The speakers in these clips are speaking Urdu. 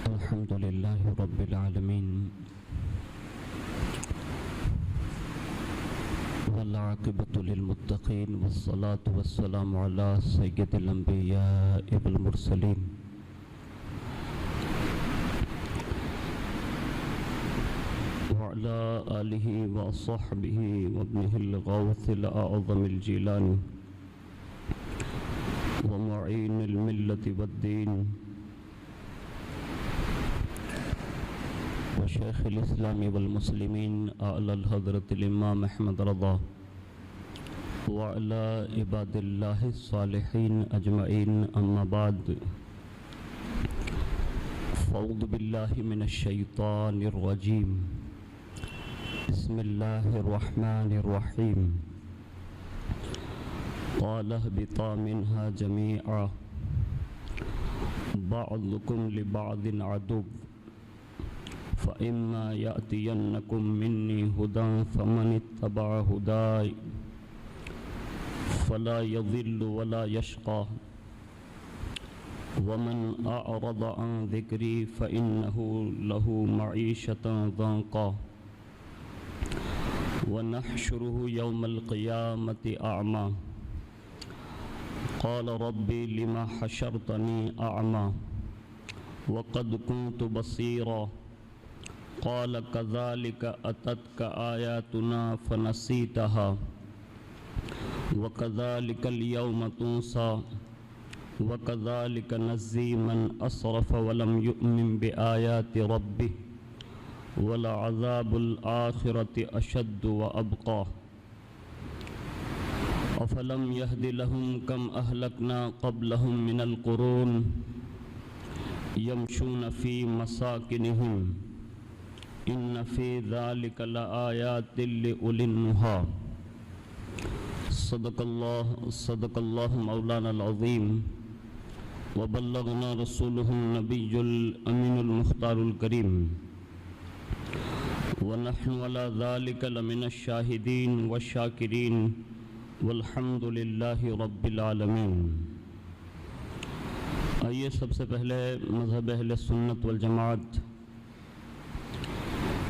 الحمد لله رب العالمين والعاقبة للمتقين والصلاة والسلام على سيد الأنبياء والمرسلين وعلى آله وصحبه وابنه الغوث الأعظم الجيلاني ومعين الملة والدين وشيخ الإسلام والمسلمين أعلى الحضرة الإمام أحمد رضا وعلى عباد الله الصالحين أجمعين أما بعد فأعوذ بالله من الشيطان الرجيم بسم الله الرحمن الرحيم قال اهبطا منها جميعا بعضكم لبعض عدو فإما يأتينكم مني هدى فمن اتبع هداي فلا يضل ولا يشقى ومن أعرض عن ذكري فإنه له معيشة ضنكا ونحشره يوم القيامة أعمى قال ربي لما حشرتني أعمى وقد كنت بصيرا قال كذلك أتتك آياتنا فنسيتها وكذلك اليوم تنسى وكذلك نجزي من أسرف ولم يؤمن بآيات ربه ولعذاب الآخرة أشد وأبقى أفلم يهد لهم كم أهلكنا قبلهم من القرون يمشون في مساكنهم إن في ذلك لآيات لأولي النهى صدق الله مولانا العظيم وبلغنا رسوله النبي الأمين المختار الكريم ونحن على ذلك لمن الشاهدين والشاكرين والحمد للہ رب العالمین۔ آئیے سب سے پہلے مذہب اہل سنت والجماعت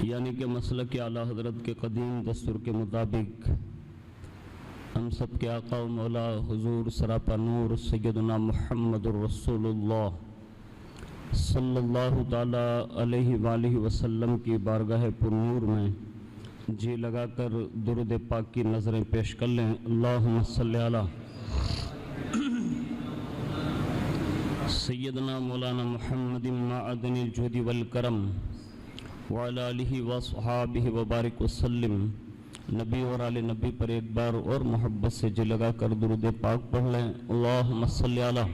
یعنی کہ مسلک اعلیٰ حضرت کے قدیم دستور کے مطابق ہم سب کے آقا و مولا حضور سراپا نور سیدنا محمد الرسول اللہ صلی اللہ تعالیٰ علیہ وآلہ وسلم کی بارگاہ پر نور میں جی لگا کر درود پاک کی نظریں پیش کر لیں۔ اللہم صلی علی سیدنا مولانا محمد معدن الجود والکرم وعلی آلہ وصحابہ وبارک وسلم۔ نبی اور آل نبی پر ایک بار اور محبت سے جی لگا کر درود پاک پڑھ لیں۔ اللہم صلی علی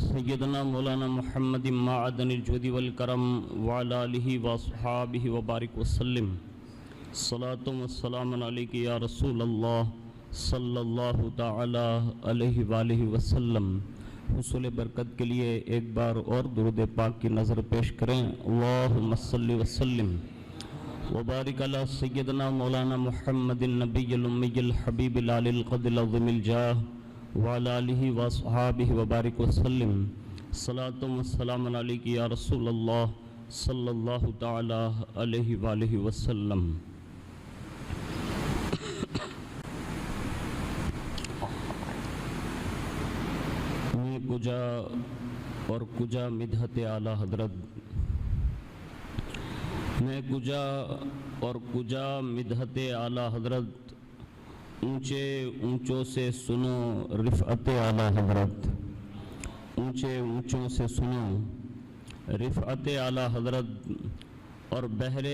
سیدنا مولانا محمد معدن الجود والکرم وعلی آلہ وصحابہ وبارک وسلم۔ صلاۃ و سلام علیک یا رسول اللہ صلی اللہ تعالی علیہ وآلہ وسلم۔ حصول برکت کے لیے ایک بار اور درود پاک کی نظر پیش کریں۔ اللہم صلی وسلم وبارک علی سیدنا مولانا محمد النبی الامی الحبیب العلی القدر العظیم الجاہ وعلی آلہ وصحابہ وبارک وسلم۔ صلاۃ و سلام علیک یا رسول اللہ صلی اللہ تعالی علیہ وآلہ وسلم۔ کجا اور کجا مدحت اعلیٰ حضرت، میں کجا اور کجا مدحت اعلیٰ حضرت، اونچے اونچوں سے سنو رفعت اعلیٰ حضرت، اونچے اونچوں سے سنو رفعت اعلیٰ حضرت، اور بحر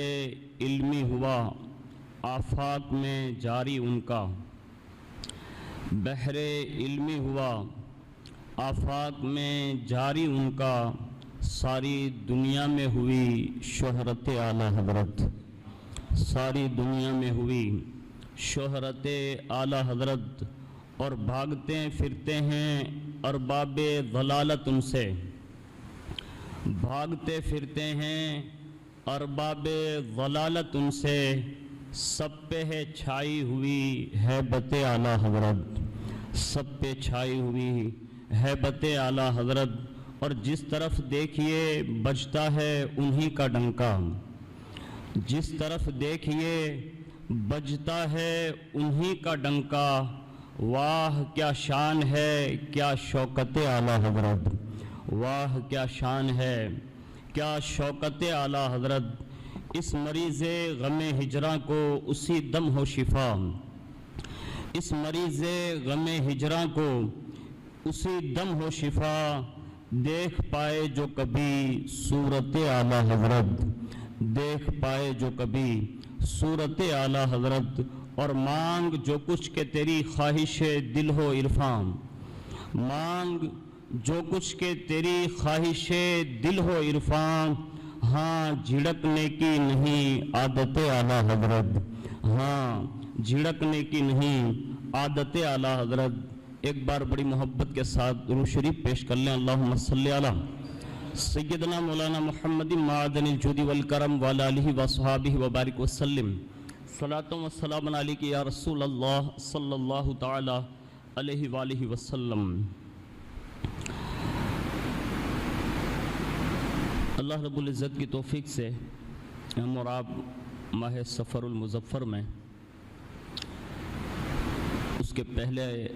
علمی ہوا آفاق میں جاری ان کا، بحر علمی ہوا آفاق میں جاری ان کا، ساری دنیا میں ہوئی شہرت اعلیٰ حضرت، ساری دنیا میں ہوئی شہرت اعلیٰ حضرت، اور بھاگتے پھرتے ہیں ارباب ضلالت ان سے، بھاگتے پھرتے ہیں ارباب ضلالت ان سے، سب پہ ہے چھائی ہوئی ہیبت اعلیٰ حضرت، سب پہ چھائی ہوئی ہیبت اعلیٰ حضرت، اور جس طرف دیکھیے بجتا ہے انہی کا ڈنکا، جس طرف دیکھیے بجتا ہے انہی کا ڈنکا، واہ کیا شان ہے کیا شوکت اعلیٰ حضرت، واہ کیا شان ہے کیا شوکت اعلیٰ حضرت، اس مریض غم ہجراں کو اسی دم ہو شفا، اس مریض غم ہجراں کو اسی دم ہو شفا، دیکھ پائے جو کبھی صورت اعلیٰ حضرت، دیکھ پائے جو کبھی صورت اعلیٰ حضرت، اور مانگ جو کچھ کہ تیری خواہش دل ہو عرفاں، مانگ جو کچھ کہ تیری خواہش دل ہو عرفاں، ہاں جھڑکنے کی نہیں عادت اعلیٰ حضرت، ہاں جھڑکنے کی نہیں عادت اعلیٰ حضرت۔ ایک بار بڑی محبت کے ساتھ درود شریف پیش کر لیں، اللہم صلی علی سیدنا مولانا محمد معدن الجود والکرم وعلی آلہ وصحابہ وبارک وسلم، صلاۃ و سلام علیک یا رسول اللہ صلی اللہ تعالی علیہ وآلہ وسلم۔ اللہ رب العزت کی توفیق سے ہم اور آپ ماہ سفر المظفر میں اس کے پہلے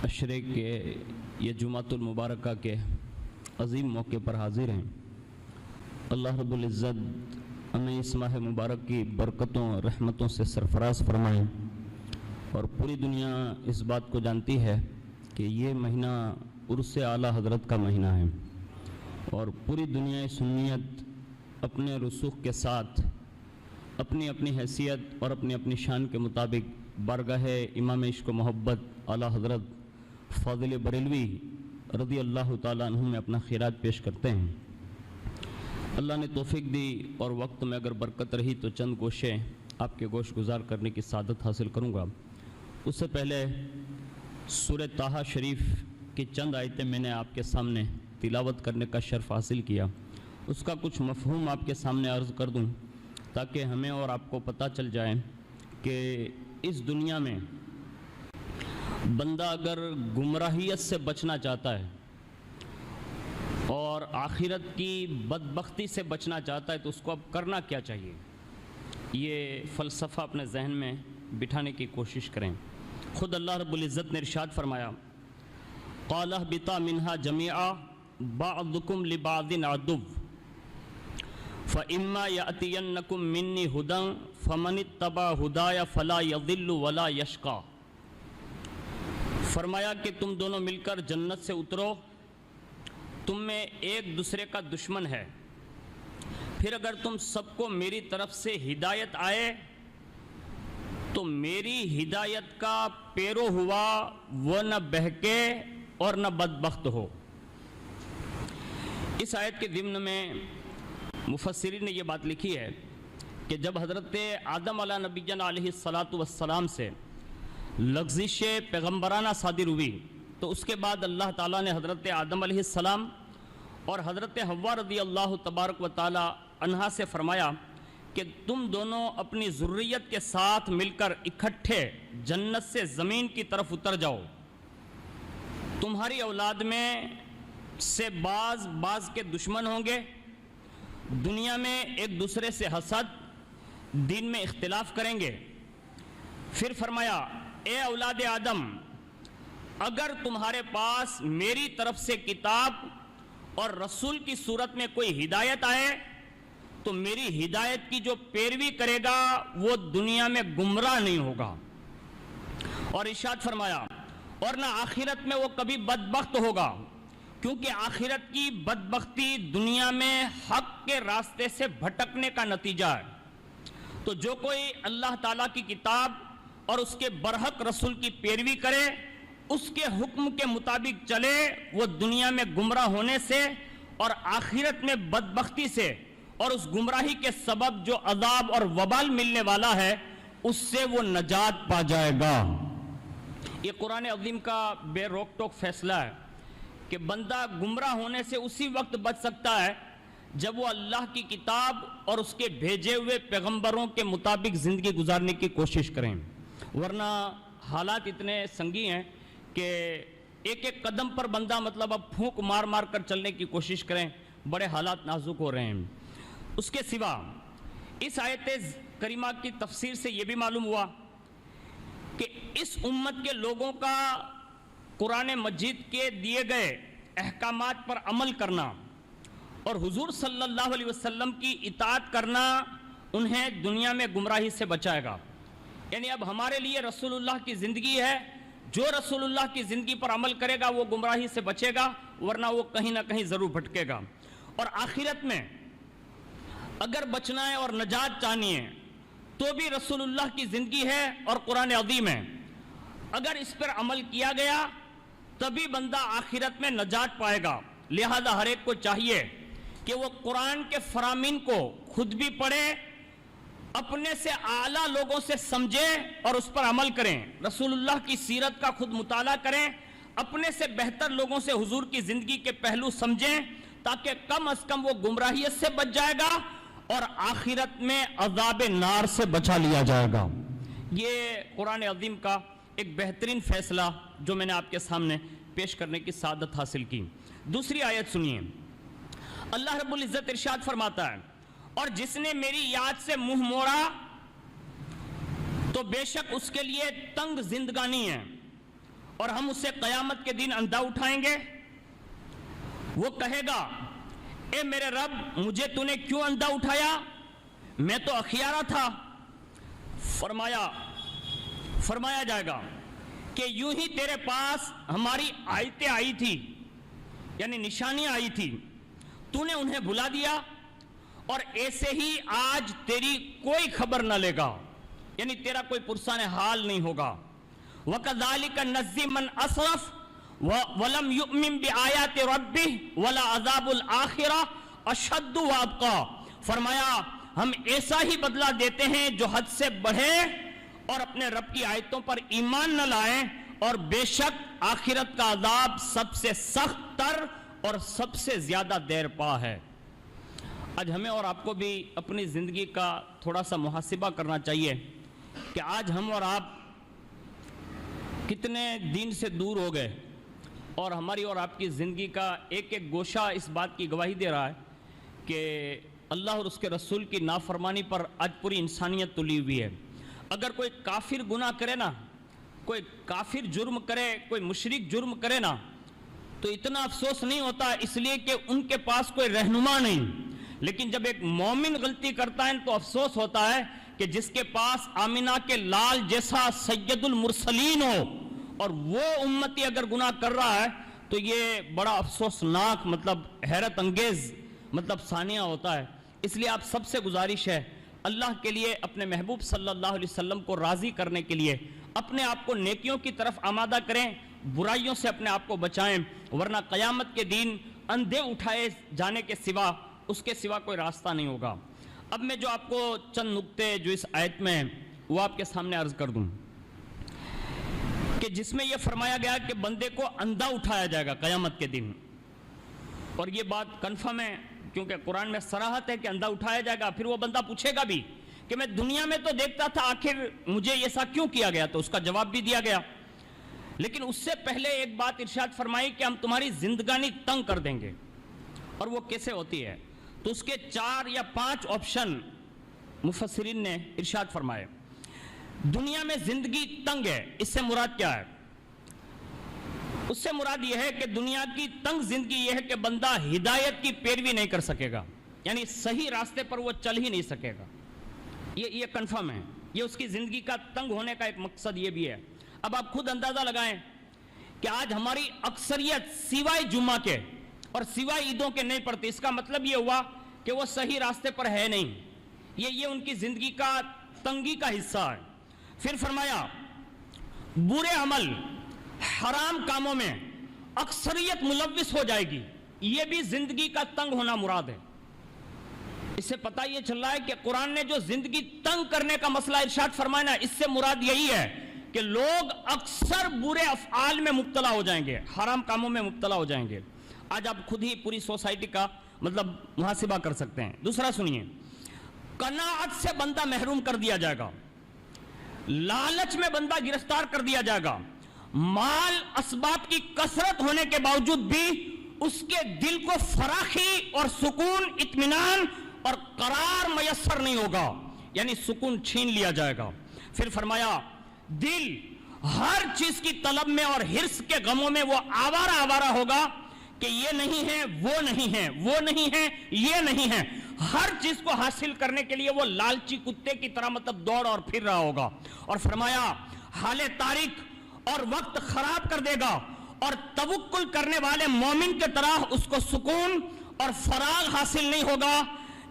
عشرے کے یہ جمعۃ المبارکہ کے عظیم موقع پر حاضر ہیں۔ اللہ رب العزت ہمیں اس ماہ مبارک کی برکتوں رحمتوں سے سرفراز فرمائیں، اور پوری دنیا اس بات کو جانتی ہے کہ یہ مہینہ عرس اعلیٰ حضرت کا مہینہ ہے، اور پوری دنیا سنیت اپنے رسوخ کے ساتھ اپنی اپنی حیثیت اور اپنی اپنی شان کے مطابق بارگاہ امام عشق و محبت اعلیٰ حضرت فاضل بریلوی رضی اللہ تعالیٰ عنہ میں اپنا خیرات پیش کرتے ہیں۔ اللہ نے توفیق دی اور وقت میں اگر برکت رہی تو چند گوشے آپ کے گوش گزار کرنے کی سعادت حاصل کروں گا۔ اس سے پہلے سورہ طٰہٰ شریف کی چند آیتیں میں نے آپ کے سامنے تلاوت کرنے کا شرف حاصل کیا، اس کا کچھ مفہوم آپ کے سامنے عرض کر دوں تاکہ ہمیں اور آپ کو پتہ چل جائے کہ اس دنیا میں بندہ اگر گمراہیت سے بچنا چاہتا ہے اور آخرت کی بدبختی سے بچنا چاہتا ہے تو اس کو اب کرنا کیا چاہیے، یہ فلسفہ اپنے ذہن میں بٹھانے کی کوشش کریں۔ خود اللہ رب العزت نے ارشاد فرمایا، قَالَ اهْبِطَا مِنْهَا جَمِيعًا بَعْضُكُمْ لِبَعْضٍ عَدُوٌّ فَإِمَّا يَأْتِيَنَّكُمْ مِنِّي هُدًى فَمَنِ اتَّبَعَ هُدَايَ فَلَا يَضِلُّ وَلَا يَشْقَىٰ۔ فرمایا کہ تم دونوں مل کر جنت سے اترو، تم میں ایک دوسرے کا دشمن ہے، پھر اگر تم سب کو میری طرف سے ہدایت آئے تو میری ہدایت کا پیرو ہوا وہ نہ بہکے اور نہ بدبخت ہو۔ اس آیت کے ضمن میں مفسرین نے یہ بات لکھی ہے کہ جب حضرت آدم علیہ نبینا علیہ السلام سے لغزش پیغمبرانہ صادر ہوئی تو اس کے بعد اللہ تعالیٰ نے حضرت آدم علیہ السلام اور حضرت حوا رضی اللہ تبارک و تعالی عنہا سے فرمایا کہ تم دونوں اپنی ذریت کے ساتھ مل کر اکٹھے جنت سے زمین کی طرف اتر جاؤ، تمہاری اولاد میں سے بعض کے دشمن ہوں گے، دنیا میں ایک دوسرے سے حسد، دین میں اختلاف کریں گے۔ پھر فرمایا، اے اولاد آدم، اگر تمہارے پاس میری طرف سے کتاب اور رسول کی صورت میں کوئی ہدایت آئے تو میری ہدایت کی جو پیروی کرے گا وہ دنیا میں گمراہ نہیں ہوگا، اور ارشاد فرمایا اور نہ آخرت میں وہ کبھی بدبخت ہوگا، کیونکہ آخرت کی بدبختی دنیا میں حق کے راستے سے بھٹکنے کا نتیجہ ہے۔ تو جو کوئی اللہ تعالیٰ کی کتاب اور اس کے برحق رسول کی پیروی کرے، اس کے حکم کے مطابق چلے، وہ دنیا میں گمراہ ہونے سے اور آخرت میں بدبختی سے اور اس گمراہی کے سبب جو عذاب اور وبال ملنے والا ہے اس سے وہ نجات پا جائے گا۔ یہ قرآن عظیم کا بے روک ٹوک فیصلہ ہے کہ بندہ گمراہ ہونے سے اسی وقت بچ سکتا ہے جب وہ اللہ کی کتاب اور اس کے بھیجے ہوئے پیغمبروں کے مطابق زندگی گزارنے کی کوشش کریں، ورنہ حالات اتنے سنگین ہیں کہ ایک ایک قدم پر بندہ مطلب اب پھونک مار مار کر چلنے کی کوشش کریں، بڑے حالات نازک ہو رہے ہیں۔ اس کے سوا اس آیت کریمہ کی تفسیر سے یہ بھی معلوم ہوا کہ اس امت کے لوگوں کا قرآن مجید کے دیے گئے احکامات پر عمل کرنا اور حضور صلی اللہ علیہ وسلم کی اطاعت کرنا انہیں دنیا میں گمراہی سے بچائے گا۔ یعنی اب ہمارے لیے رسول اللہ کی زندگی ہے، جو رسول اللہ کی زندگی پر عمل کرے گا وہ گمراہی سے بچے گا، ورنہ وہ کہیں نہ کہیں ضرور بھٹکے گا۔ اور آخرت میں اگر بچنا ہے اور نجات چاہنی ہے تو بھی رسول اللہ کی زندگی ہے اور قرآن عظیم ہے، اگر اس پر عمل کیا گیا تبھی بندہ آخرت میں نجات پائے گا۔ لہذا ہر ایک کو چاہیے کہ وہ قرآن کے فرامین کو خود بھی پڑھے، اپنے سے اعلیٰ لوگوں سے سمجھے اور اس پر عمل کریں، رسول اللہ کی سیرت کا خود مطالعہ کریں، اپنے سے بہتر لوگوں سے حضور کی زندگی کے پہلو سمجھیں، تاکہ کم از کم وہ گمراہیت سے بچ جائے گا اور آخرت میں عذاب نار سے بچا لیا جائے گا۔ یہ قرآن عظیم کا ایک بہترین فیصلہ جو میں نے آپ کے سامنے پیش کرنے کی سعادت حاصل کی۔ دوسری آیت سنیے، اللہ رب العزت ارشاد فرماتا ہے، اور جس نے میری یاد سے منہ موڑا تو بے شک اس کے لیے تنگ زندگانی ہے، اور ہم اسے قیامت کے دن اندھا اٹھائیں گے۔ وہ کہے گا، اے میرے رب مجھے تو نے کیوں اندھا اٹھایا، میں تو اخیارہ تھا۔ فرمایا جائے گا کہ یوں ہی تیرے پاس ہماری آیتیں آئی تھی، یعنی نشانیاں آئی تھی، تو نے انہیں بھلا دیا، اور ایسے ہی آج تیری کوئی خبر نہ لے گا، یعنی تیرا کوئی پرسان حال نہیں ہوگا۔ وَكَذَلِكَ نَجْزِي مَنْ أَسْرَفَ وَلَمْ يُؤْمِنْ بِآيَاتِ رَبِّهِ وَلَعَذَابُ الْآخِرَةِ أَشَدُّ وَأَبْقَىٰ۔ فرمایا ہم ایسا ہی بدلہ دیتے ہیں جو حد سے بڑھے اور اپنے رب کی آیتوں پر ایمان نہ لائیں، اور بے شک آخرت کا عذاب سب سے سخت تر اور سب سے زیادہ دیر پا ہے۔ آج ہمیں اور آپ کو بھی اپنی زندگی کا تھوڑا سا محاسبہ کرنا چاہیے کہ آج ہم اور آپ کتنے دین سے دور ہو گئے، اور ہماری اور آپ کی زندگی کا ایک ایک گوشہ اس بات کی گواہی دے رہا ہے کہ اللہ اور اس کے رسول کی نافرمانی پر آج پوری انسانیت تلی ہوئی ہے۔ اگر کوئی کافر گناہ کرے نا، کوئی کافر جرم کرے، کوئی مشرک جرم کرے نا، تو اتنا افسوس نہیں ہوتا، اس لیے کہ ان کے پاس کوئی رہنما نہیں۔ لیکن جب ایک مومن غلطی کرتا ہے تو افسوس ہوتا ہے کہ جس کے پاس آمینہ کے لال جیسا سید المرسلین ہو اور وہ امتی اگر گناہ کر رہا ہے تو یہ بڑا افسوسناک حیرت انگیز ثانیہ ہوتا ہے۔ اس لیے آپ سب سے گزارش ہے، اللہ کے لیے اپنے محبوب صلی اللہ علیہ وسلم کو راضی کرنے کے لیے اپنے آپ کو نیکیوں کی طرف آمادہ کریں، برائیوں سے اپنے آپ کو بچائیں، ورنہ قیامت کے دن اندھے اٹھائے جانے کے سوا اس کے سوا کوئی راستہ نہیں ہوگا۔ اب میں جو آپ کو چند نکتے جو اس آیت میں وہ آپ کے سامنے عرض کر دوں کہ جس میں یہ فرمایا گیا کہ بندے کو اندھا اٹھایا جائے گا قیامت کے دن، اور یہ بات کنفرم ہے کیونکہ قرآن میں صراحت ہے کہ اندھا اٹھایا جائے گا۔ پھر وہ بندہ پوچھے گا بھی کہ میں دنیا میں تو دیکھتا تھا، آخر مجھے ایسا کیوں کیا گیا، تو اس کا جواب بھی دیا گیا۔ لیکن اس سے پہلے ایک بات ارشاد فرمائی کہ ہم تمہاری زندگانی تنگ کر دیں گے، اور وہ کیسے ہوتی ہے، تو اس کے 4 یا 5 آپشن مفسرین نے ارشاد فرمائے۔ دنیا میں زندگی تنگ ہے، اس سے مراد کیا ہے؟ اس سے مراد یہ ہے کہ دنیا کی تنگ زندگی یہ ہے کہ بندہ ہدایت کی پیروی نہیں کر سکے گا، یعنی صحیح راستے پر وہ چل ہی نہیں سکے گا، یہ کنفرم ہے، یہ اس کی زندگی کا تنگ ہونے کا ایک مقصد یہ بھی ہے۔ اب آپ خود اندازہ لگائیں کہ آج ہماری اکثریت سوائے جمعہ کے اور سوائے عیدوں کے نہیں پڑھتی، اس کا مطلب یہ ہوا کہ وہ صحیح راستے پر ہے نہیں، یہ ان کی زندگی کا تنگی کا حصہ ہے۔ پھر فرمایا برے عمل، حرام کاموں میں اکثریت ملوث ہو جائے گی، یہ بھی زندگی کا تنگ ہونا مراد ہے۔ اس سے پتہ یہ چل رہا ہے کہ قرآن نے جو زندگی تنگ کرنے کا مسئلہ ارشاد فرمایا نا، اس سے مراد یہی ہے کہ لوگ اکثر برے افعال میں مبتلا ہو جائیں گے، حرام کاموں میں مبتلا ہو جائیں گے۔ آج آپ خود ہی پوری سوسائٹی کا محاسبہ کر سکتے ہیں۔ دوسرا سنیے، قناعت سے بندہ محروم کر دیا جائے گا، لالچ میں بندہ گرفتار کر دیا جائے گا، مال اسباب کی کثرت ہونے کے باوجود بھی اس کے دل کو فراخی اور سکون، اطمینان اور قرار میسر نہیں ہوگا، یعنی سکون چھین لیا جائے گا۔ پھر فرمایا دل ہر چیز کی طلب میں اور حرص کے غموں میں وہ آوارہ ہوگا کہ یہ نہیں ہے، وہ نہیں ہے، وہ نہیں ہے، یہ نہیں ہے۔ ہر چیز کو حاصل کرنے کے لیے وہ لالچی کتے کی طرح مطلب دوڑ اور پھر رہا ہوگا۔ اور فرمایا حال تاریک اور وقت خراب کر دے گا، اور توکل کرنے والے مومن کے طرح اس کو سکون اور فراغ حاصل نہیں ہوگا،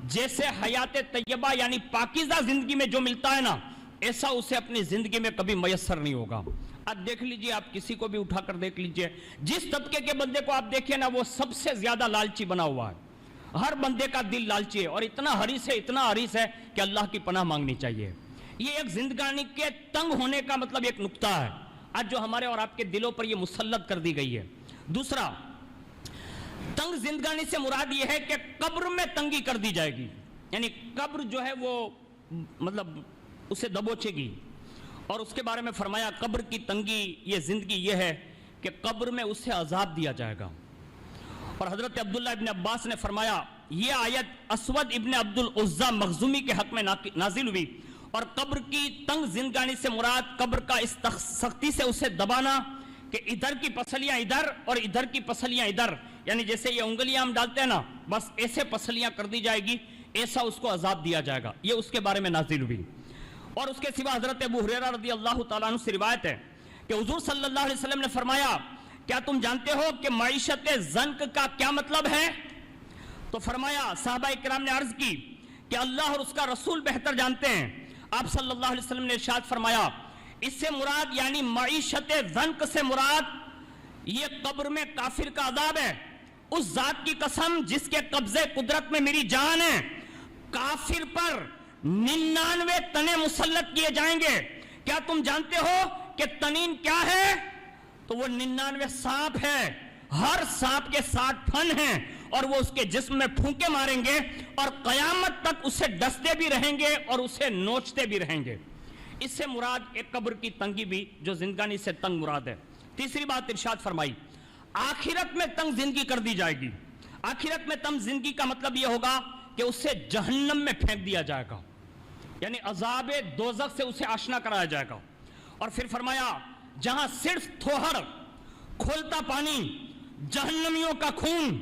جیسے حیات طیبہ یعنی پاکیزہ زندگی میں جو ملتا ہے نا، ایسا اسے اپنی زندگی میں کبھی میسر نہیں ہوگا۔ اب دیکھ لیجئے، آپ کسی کو بھی اٹھا کر دیکھ لیجئے، جس طبقے کے بندے کو آپ دیکھیں نا، وہ سب سے زیادہ لالچی بنا ہوا ہے۔ ہر بندے کا دل لالچی ہے، اور اتنا حریص ہے کہ اللہ کی پناہ مانگنی چاہیے۔ یہ ایک زندگانی کے تنگ ہونے کا مطلب ایک نقطہ ہے آج جو ہمارے اور آپ کے دلوں پر یہ مسلط کر دی گئی ہے۔ دوسرا، تنگ زندگانی سے مراد یہ ہے کہ قبر میں تنگی کر دی جائے گی، یعنی قبر جو ہے وہ مطلب اسے دبوچے گی۔ اور اس کے بارے میں فرمایا قبر کی تنگی، یہ زندگی یہ ہے کہ قبر میں اسے عذاب دیا جائے گا۔ اور حضرت عبداللہ ابن عباس نے فرمایا یہ آیت اسود ابن عبد العزہ مخزومی کے حق میں نازل ہوئی، اور قبر کی تنگ زندگانی سے مراد قبر کا اس سختی سے اسے دبانا کہ ادھر کی پسلیاں ادھر اور ادھر کی پسلیاں ادھر، یعنی جیسے یہ انگلیاں ہم ڈالتے ہیں نا، بس ایسے پسلیاں کر دی جائے گی، ایسا اس کو عذاب دیا جائے گا۔ یہ اس کے بارے میں نازل ہوئی۔ اور اس کے سوا حضرت ابو ہریرہ رضی اللہ تعالیٰ عنہ سے روایت ہے کہ حضور صلی اللہ علیہ وسلم نے فرمایا کیا تم جانتے ہو کہ معیشت زنک کا کیا مطلب ہے؟ تو فرمایا صحابہ اکرام نے عرض کی کہ اللہ اور اس کا رسول بہتر جانتے ہیں۔ آپ صلی اللہ علیہ وسلم نے ارشاد فرمایا اس سے مراد یعنی معیشت زنک سے مراد یہ قبر میں کافر کا عذاب ہے۔ اس ذات کی قسم جس کے قبضے قدرت میں میری جان ہے، کافر پر 99 تنے مسلط کیے جائیں گے۔ کیا تم جانتے ہو کہ تنین کیا ہے؟ تو وہ 99 سانپ ہے، ہر سانپ کے 60 پھن ہیں، اور وہ اس کے جسم میں پھونکے ماریں گے اور قیامت تک اسے ڈستے بھی رہیں گے اور اسے نوچتے بھی رہیں گے۔ اس سے مراد ایک قبر کی تنگی بھی جو زندگانی سے تنگ مراد ہے۔ تیسری بات ارشاد فرمائی آخرت میں تنگ زندگی کر دی جائے گی۔ آخرت میں تنگ زندگی کا مطلب یہ ہوگا کہ اسے جہنم میں پھینک دیا جائے گا، یعنی عذاب دوزخ سے اسے آشنا کرایا جائے گا۔ اور پھر فرمایا جہاں صرف تھوہر، کھولتا پانی، جہنمیوں کا خون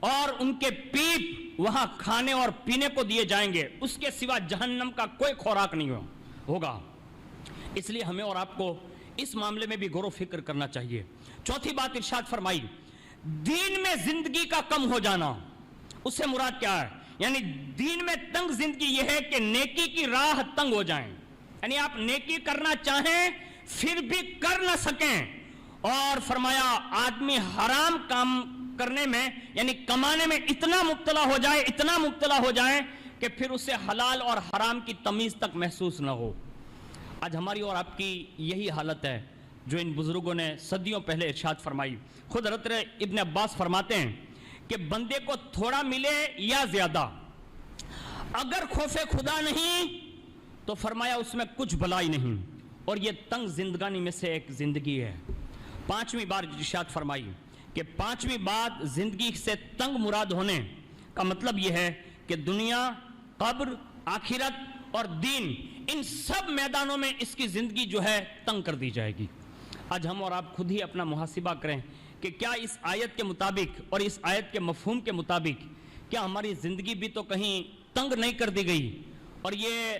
اور ان کے پیپ وہاں کھانے اور پینے کو دیے جائیں گے، اس کے سوا جہنم کا کوئی خوراک نہیں ہوگا۔ اس لیے ہمیں اور آپ کو اس معاملے میں بھی غور و فکر کرنا چاہیے۔ چوتھی بات ارشاد فرمائی دین میں زندگی کا کم ہو جانا، اس سے مراد کیا ہے؟ یعنی دین میں تنگ زندگی یہ ہے کہ نیکی کی راہ تنگ ہو جائیں، یعنی آپ نیکی کرنا چاہیں پھر بھی کر نہ سکیں۔ اور فرمایا آدمی حرام کام کرنے میں یعنی کمانے میں اتنا مبتلا ہو جائے کہ پھر اسے حلال اور حرام کی تمیز تک محسوس نہ ہو۔ آج ہماری اور آپ کی یہی حالت ہے جو ان بزرگوں نے صدیوں پہلے ارشاد فرمائی۔ خود حضرت ابن عباس فرماتے ہیں کہ بندے کو تھوڑا ملے یا زیادہ، اگر خوف خدا نہیں تو فرمایا اس میں کچھ بلائی نہیں، اور یہ تنگ زندگانی میں سے ایک زندگی ہے۔ پانچویں بار ارشاد فرمائی کہ پانچویں بات زندگی سے تنگ مراد ہونے کا مطلب یہ ہے کہ دنیا، قبر، آخرت اور دین، ان سب میدانوں میں اس کی زندگی جو ہے تنگ کر دی جائے گی۔ آج ہم اور آپ خود ہی اپنا محاسبہ کریں کہ کیا اس آیت کے مطابق اور اس آیت کے مفہوم کے مطابق کیا ہماری زندگی بھی تو کہیں تنگ نہیں کر دی گئی؟ اور یہ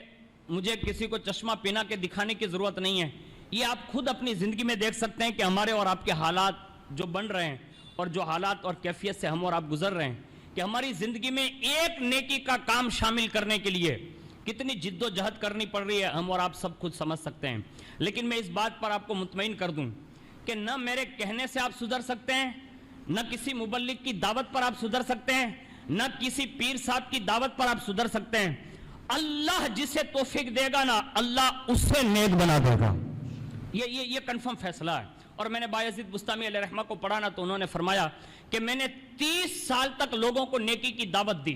مجھے کسی کو چشمہ پہنا کے دکھانے کی ضرورت نہیں ہے، یہ آپ خود اپنی زندگی میں دیکھ سکتے ہیں کہ ہمارے اور آپ کے حالات جو بن رہے ہیں اور جو حالات اور کیفیت سے ہم اور آپ گزر رہے ہیں، کہ ہماری زندگی میں ایک نیکی کا کام شامل کرنے کے لیے کتنی جد و جہد کرنی پڑ رہی ہے، ہم اور آپ سب خود سمجھ سکتے ہیں۔ لیکن میں اس بات پر آپ کو مطمئن کر دوں کہ نہ میرے کہنے سے آپ سدھر سکتے ہیں، نہ کسی مبلغ کی دعوت پر آپ سدھر سکتے ہیں، نہ کسی پیر صاحب کی دعوت پر آپ سدھر سکتے ہیں۔ اللہ جسے توفیق دے گا نا، اللہ اسے نیک بنا دے گا، یہ کنفرم فیصلہ ہے۔ اور میں نے بایزید بستامی علیہ رحمہ کو پڑھا نا، تو انہوں نے فرمایا کہ میں نے 30 سال تک لوگوں کو نیکی کی دعوت دی،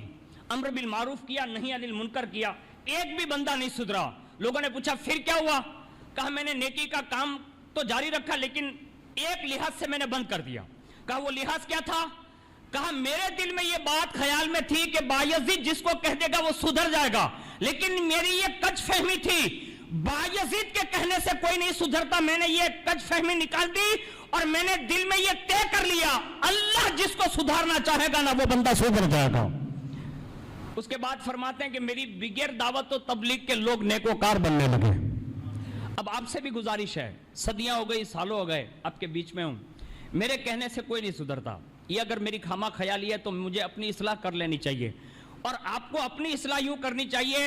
امر بالمعروف کیا، نہی عن المنکر کیا، ایک بھی بندہ نہیں سدھرا۔ لوگوں نے پوچھا پھر کیا ہوا؟ کہا میں نے نیکی کا کام تو جاری رکھا، لیکن ایک لحاظ سے میں نے بند کر دیا. کہا وہ لحاظ کیا تھا؟ کہا میرے دل میں یہ بات خیال میں تھی کہ بایزید جس کو کہہ دے گا وہ سدھر جائے گا، لیکن میری یہ کج فہمی تھی بایزید کے کہنے سے کوئی نہیں سدھرتا. میں نے یہ کج فہمی نکال دی اور میں نے دل میں یہ طے کر لیا اللہ جس کو سدھارنا چاہے گا نا وہ بندہ سدھر جائے گا. اس کے بعد فرماتے ہیں کہ میری بغیر دعوت و تبلیغ کے لوگ نیکوکار بننے لگے. اب آپ سے بھی گزارش ہے، صدیاں ہو گئی، سالوں ہو گئے آپ کے بیچ میں ہوں، میرے کہنے سے کوئی نہیں سدھرتا. یہ اگر میری خامہ خیالی ہے تو مجھے اپنی اصلاح کر لینی چاہیے، اور آپ کو اپنی اصلاح یوں کرنی چاہیے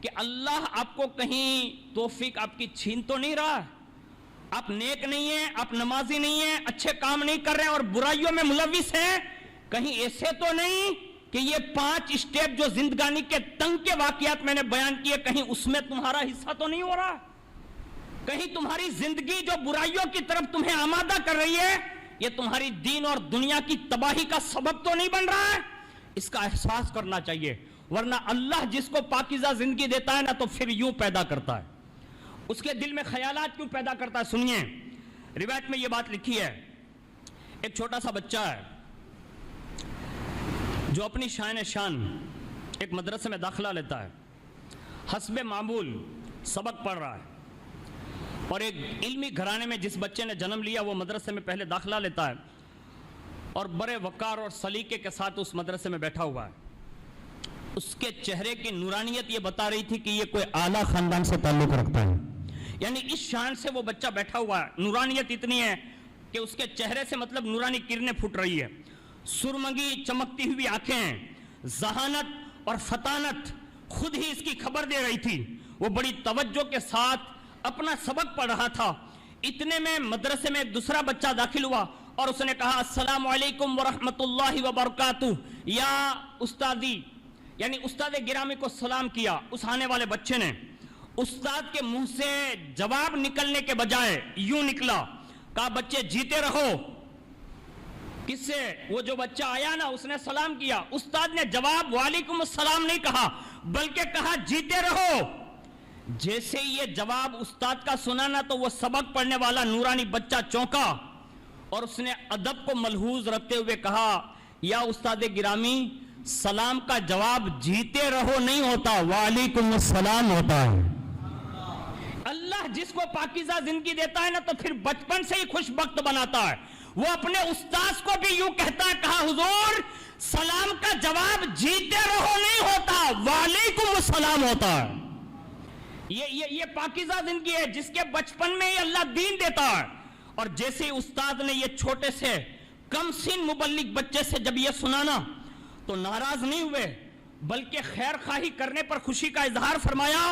کہ اللہ آپ کو کہیں توفیق آپ کی چھین تو نہیں رہا. آپ نیک نہیں ہیں، آپ نمازی نہیں ہیں، اچھے کام نہیں کر رہے ہیں اور برائیوں میں ملوث ہیں، کہیں ایسے تو نہیں کہ یہ 5 اسٹیپ جو زندگانی کے تنگ کے واقعات میں نے بیان کیے کہیں اس میں تمہارا حصہ تو نہیں ہو رہا؟ کہیں تمہاری زندگی جو برائیوں کی طرف تمہیں آمادہ کر رہی ہے یہ تمہاری دین اور دنیا کی تباہی کا سبب تو نہیں بن رہا ہے؟ اس کا احساس کرنا چاہیے، ورنہ اللہ جس کو پاکیزہ زندگی دیتا ہے نا تو پھر یوں پیدا کرتا ہے. اس کے دل میں خیالات کیوں پیدا کرتا ہے؟ سنیے، روایت میں یہ بات لکھی ہے، ایک چھوٹا سا بچہ ہے جو اپنی شان ایک مدرسے میں داخلہ لیتا ہے، حسب معمول سبق پڑھ رہا ہے، اور ایک علمی گھرانے میں جس بچے نے جنم لیا وہ مدرسے میں پہلے داخلہ لیتا ہے اور بڑے وقار اور سلیقے کے ساتھ اس مدرسے میں بیٹھا ہوا ہے. اس کے چہرے کی نورانیت یہ بتا رہی تھی کہ یہ کوئی اعلیٰ خاندان سے تعلق رکھتا ہے. یعنی اس شان سے وہ بچہ بیٹھا ہوا ہے، نورانیت اتنی ہے کہ اس کے چہرے سے مطلب نورانی کرنیں پھوٹ رہی ہے، سرمگی چمکتی ہوئی آنکھیں، ذہانت اور فطانت خود ہی اس کی خبر دے رہی تھی. وہ بڑی توجہ کے ساتھ اپنا سبق پڑھ رہا تھا. اتنے میں مدرسے میں ایک دوسرا بچہ داخل ہوا اور اس نے کہا السلام علیکم ورحمۃ اللہ وبرکاتہ یا استادی، یعنی استاد گرامی کو سلام کیا. اس آنے والے بچے نے استاد کے منہ سے جواب نکلنے کے بجائے یوں نکلا، کہا بچے جیتے رہو. کس سے؟ وہ جو بچہ آیا نا اس نے سلام کیا. استاد نے جواب وعلیکم السلام نہیں کہا بلکہ کہا جیتے رہو. جیسے یہ جواب استاد کا سنا نا تو وہ سبق پڑھنے والا نورانی بچہ چونکا اور اس نے ادب کو ملحوظ رکھتے ہوئے کہا یا استاد گرامی سلام کا جواب جیتے رہو نہیں ہوتا، وعلیکم السلام ہوتا ہے. اللہ جس کو پاکیزہ زندگی دیتا ہے نا تو پھر بچپن سے ہی خوش بخت بناتا ہے. وہ اپنے استاذ کو بھی یوں کہتا ہے، کہا حضور سلام کا جواب جیتے رہو نہیں ہوتا، وعلیکم السلام ہوتا ہے. یہ پاکیزہ زندگی ہے جس کے بچپن میں ہی اللہ دین دیتا ہے. اور جیسے استاد نے یہ چھوٹے سے کم سن مبلغ بچے سے جب یہ سنانا تو ناراض نہیں ہوئے بلکہ خیر خواہی کرنے پر خوشی کا اظہار فرمایا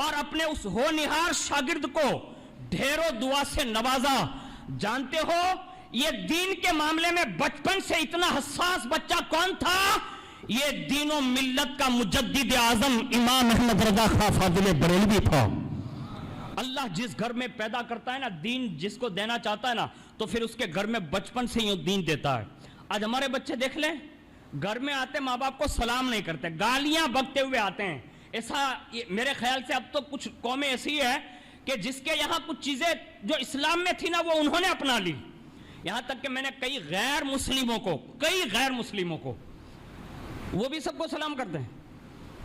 اور اپنے اس ہونہار شاگرد کو ڈھیروں دعا سے نوازا. جانتے ہو یہ دین کے معاملے میں بچپن سے اتنا حساس بچہ کون تھا؟ یہ دین و ملت کا مجدد اعظم امام احمد رضا خان فاضل بریلوی تھا. اللہ جس گھر میں پیدا کرتا ہے نا، دین جس کو دینا چاہتا ہے نا تو پھر اس کے گھر میں بچپن سے ہی دین دیتا ہے. آج ہمارے بچے دیکھ لیں، گھر میں آتے ماں باپ کو سلام نہیں کرتے، گالیاں بکتے ہوئے آتے ہیں. ایسا میرے خیال سے اب تو کچھ قومیں ایسی ہے کہ جس کے یہاں کچھ چیزیں جو اسلام میں تھی نا وہ انہوں نے اپنا لی. یہاں تک کہ میں نے کئی غیر مسلموں کو وہ بھی سب کو سلام کرتے ہیں.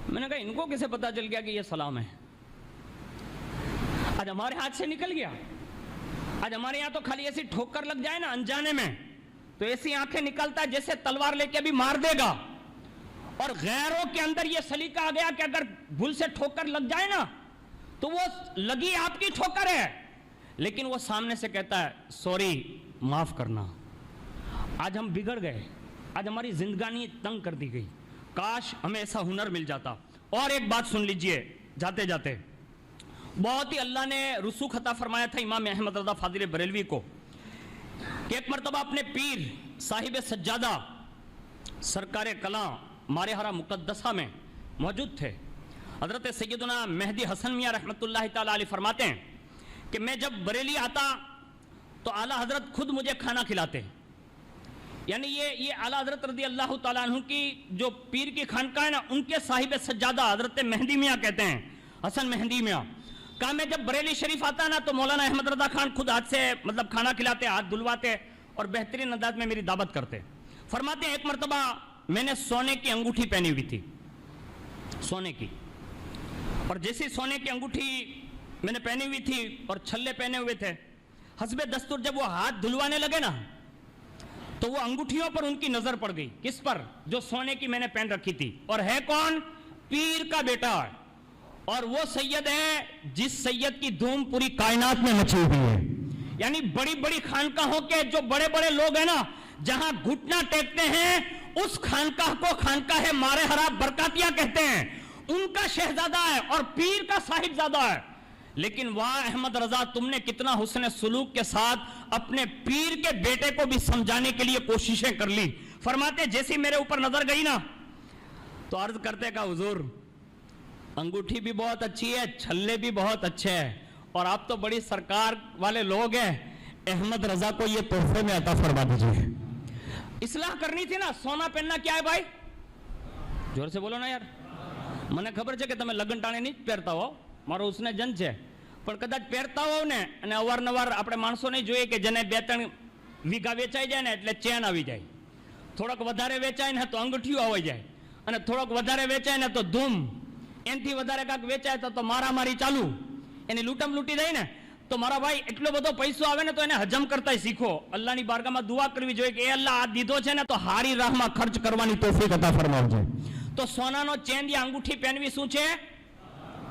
میں نے کہا ان کو کیسے پتا چل گیا کہ یہ سلام ہے؟ آج ہمارے ہاتھ سے نکل گیا. آج ہمارے یہاں تو خالی ایسی ٹھوکر لگ جائے نا انجانے میں تو ایسی آنکھیں نکلتا ہے جیسے تلوار لے کے بھی مار دے گا. اور غیروں کے اندر یہ سلیقہ آ گیا کہ اگر بھول سے ٹھوکر لگ جائے نا تو وہ لگی آپ کی ٹھوکر ہے لیکن وہ سامنے سے کہتا ہے سوری معاف کرنا. آج ہم بگڑ گئے، آج ہماری زندگانی تنگ کر دی گئی. کاش ہمیں ایسا ہنر مل جاتا. اور ایک بات سن لیجئے جاتے جاتے، بہت ہی اللہ نے رسوخ عطا فرمایا تھا امام احمد رضا فاضل بریلوی کو کہ ایک مرتبہ اپنے پیر صاحب سجادہ سرکار کلاں مارہرہ مقدسہ میں موجود تھے. حضرت سیدنا مہدی حسن میاں رحمۃ اللہ تعالیٰ علیہ فرماتے ہیں کہ میں جب بریلی آتا تو اعلیٰ حضرت خود مجھے کھانا کھلاتے. یعنی یہ اعلیٰ حضرت رضی اللہ تعالیٰ عنہ کی جو پیر کی خانقاہ ہے نا ان کے صاحب سجادہ حضرت مہدی میاں کہتے ہیں، حسن مہدی میاں. کہا میں جب بریلی شریف آتا نا تو مولانا احمد رضا خان خود ہاتھ سے مطلب کھانا کھلاتے, ہاتھ دھلواتے اور بہترین انداز میں میری دعوت کرتے. فرماتے ہیں ایک مرتبہ میں نے سونے کی انگوٹھی پہنی ہوئی تھی, سونے کی, اور جیسی سونے کی انگوٹھی میں نے پہنی ہوئی تھی اور چھلے پہنے ہوئے تھے, حسب دستور جب وہ ہاتھ دھلوانے لگے نا تو وہ انگوٹھیوں پر ان کی نظر پڑ گئی. کس پر؟ جو سونے کی میں نے پہن رکھی تھی. اور ہے کون؟ پیر کا بیٹا ہے, اور وہ سید ہے جس سید کی دھوم پوری کائنات میں مچی ہوئی ہے. یعنی بڑی بڑی خانقاہوں کے جو بڑے بڑے لوگ ہیں نا, جہاں گھٹنا ٹیکتے ہیں اس خانقاہ کو خانقاہ مارے حراب برکاتیہ کہتے ہیں. ان کا شہزادہ ہے اور پیر کا صاحبزادہ ہے. لیکن واہ احمد رضا, تم نے کتنا حسن سلوک کے ساتھ اپنے پیر کے بیٹے کو بھی سمجھانے کے لیے کوششیں کر لی. فرماتے جیسی میرے اوپر نظر گئی نا تو عرض کرتے کہ حضور انگوٹھی بھی بہت اچھی ہے, چھلے بھی بہت اچھے ہیں, اور آپ تو بڑی سرکار والے لوگ ہیں, احمد رضا کو یہ تحفے میں عطا فرما دیجیے. اصلاح کرنی تھی نا. سونا پہننا کیا ہے بھائی؟ زور سے بولو نا یار. મને ખબર છે કે તમે લગ્ન ટાણે નહીં પહેરતા હો, મારો ઉસને જન છે, પણ કદાચ પહેરતા હોવ ને અને અવારનવાર આપણે માણસોને જોઈએ કે જેને 2-3 વીઘા વેચાઈ જાય ને એટલે ચેન આવી જાય, થોડોક વધારે વેચાય ને તો અંગૂઠીઓ આવી જાય, અને થોડોક વધારે વેચાય ને તો ધૂમ, એનથી વધારે કાંક વેચાય તો મારામારી ચાલુ, એની લૂંટમ લૂંટી જાય ને તો મારા ભાઈ એટલો બધો પૈસો આવે ને તો એને હજમ કરતા શીખો. અલ્લાહની બારગાહમાં દુઆ કરવી જોઈએ કે એ અલ્લાહ આ દીધો છે ને તો હારી રાહમાં ખર્ચ કરવાની તૌફીક અતા ફરમાવજે. તો સોનાનો ચેન યા અંગૂઠી પહેનવી શું છે?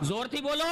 જોરથી બોલો,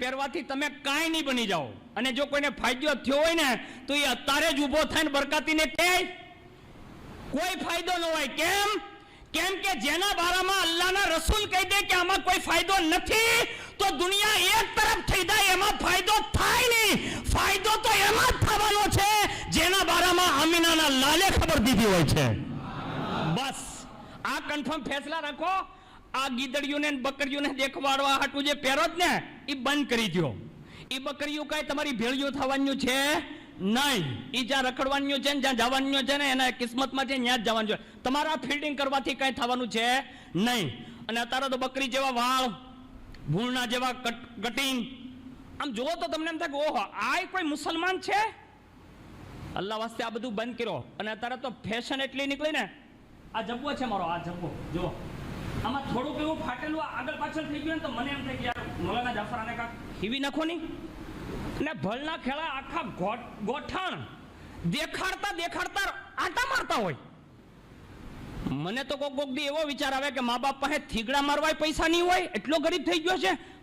પહેરવાથી તમે કાઈ નહીં બની જાઓ. અને જો કોઈને ફાયદો થયો હોય ને તો એ અત્યારે જ ઊભો થઈને બરકાતીને કહે કોઈ ફાયદો ન હોય. કેમ કે જેના બારામાં અલ્લાહના રસૂલ કહી દે કે આમાં કોઈ ફાયદો નથી તો દુનિયા એક તરફ થઈ જાય, એમાં ફાયદો થાય નહીં. ફાયદો તો એમાં જ થવાનો છે જેના બારામાં આમીનાના લાલે ખબર દીધી હોય છે. બસ આ કન્ફર્મ ફેસલા રાખો. આ ગીદડીઓને બકરીઓને દેખવાડવા હાટું જે પહેરો જ ને એ બંધ કરી દો. એ બકરીઓ કાંઈ તમારી ભેળીઓ થવાનું છે નહીં. એ જ્યાં રખડવાનું છે ને જ્યાં જવાનું છે ને એના કિસ્મતમાં છે ત્યાં જ જવાનું છે. તમારા ફિલ્ડિંગ કરવાથી કાંઈ થવાનું છે નહીં. અને અત્યારે તો બકરી જેવા વાળ, ભૂણના જેવા કટિંગ, આમ જુઓ તો તમને એમ થાય કે ઓહો આ કોઈ મુસલમાન છે. અલ્લાહ વાસ્તે આ બધું બંધ કર્યો. અને અત્યારે તો ફેશન એટલી નીકળી ને, આ જબ્બો છે મારો, આ જબ્બો જો આમાં થોડુંક એવું ફાટેલું આગળ પાછળ થઈ ગયું ને તો મને એમ થાય કે યાર મૌલાના જાફર આને કાંક હીવી નાખો નહીં. અને ભલના ખેડા આખા ગોઠણ દેખાડતા દેખાડતા આટા મારતા હોય. મને તો કોક દી એવો વિચાર આવે કે મા બાપ પાસે થીગડા મારવાય પૈસા નહીં હોય, એટલો ગરીબ થઈ ગયો છે.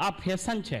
આ ફેશન છે,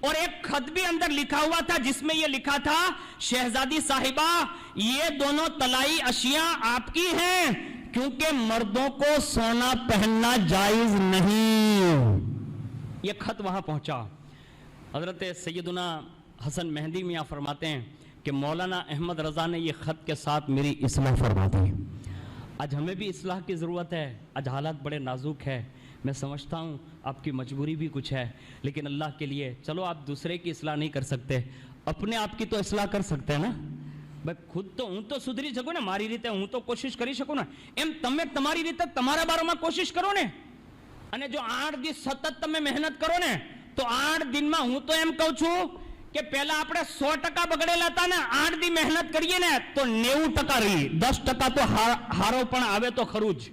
اور ایک خط بھی اندر لکھا ہوا تھا جس میں یہ لکھا تھا شہزادی صاحبہ یہ دونوں طلائی اشیاء آپ کی ہیں کیونکہ مردوں کو سونا پہننا جائز نہیں. یہ خط وہاں پہنچا. حضرت سیدنا حسن مہدی میاں فرماتے ہیں کہ مولانا احمد رضا نے یہ خط کے ساتھ میری اصلاح فرما دی. آج ہمیں بھی اصلاح کی ضرورت ہے. آج حالات بڑے نازک ہے. میں سمجھتا ہوں آپ کی مجبوری بھی کچھ ہے, لیکن اللہ کے لیے چلو آپ دوسرے کی اصلاح نہیں کر سکتے, اپنے آپ کی تو اصلاح کر سکتے ہیں نا. بھائی خود تو ہوں تو سدھری سکو نے, મારી રીતે હું તો કોશિશ કરી શકું ને, એમ તમે તમારી રીતે તમારા બારામાં કોશિશ કરો ને. અને જો 8 દિવસ સતત તમે મહેનત કરો ને તો 8 દિનમાં હું તો એમ કહું છું કે પહેલા આપણે 100% બગડેલા હતા ને 8 દી મહેનત કરીએ ને તો 90% રહી. 10% તો હારો પણ આવે તો ખરું જ.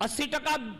80%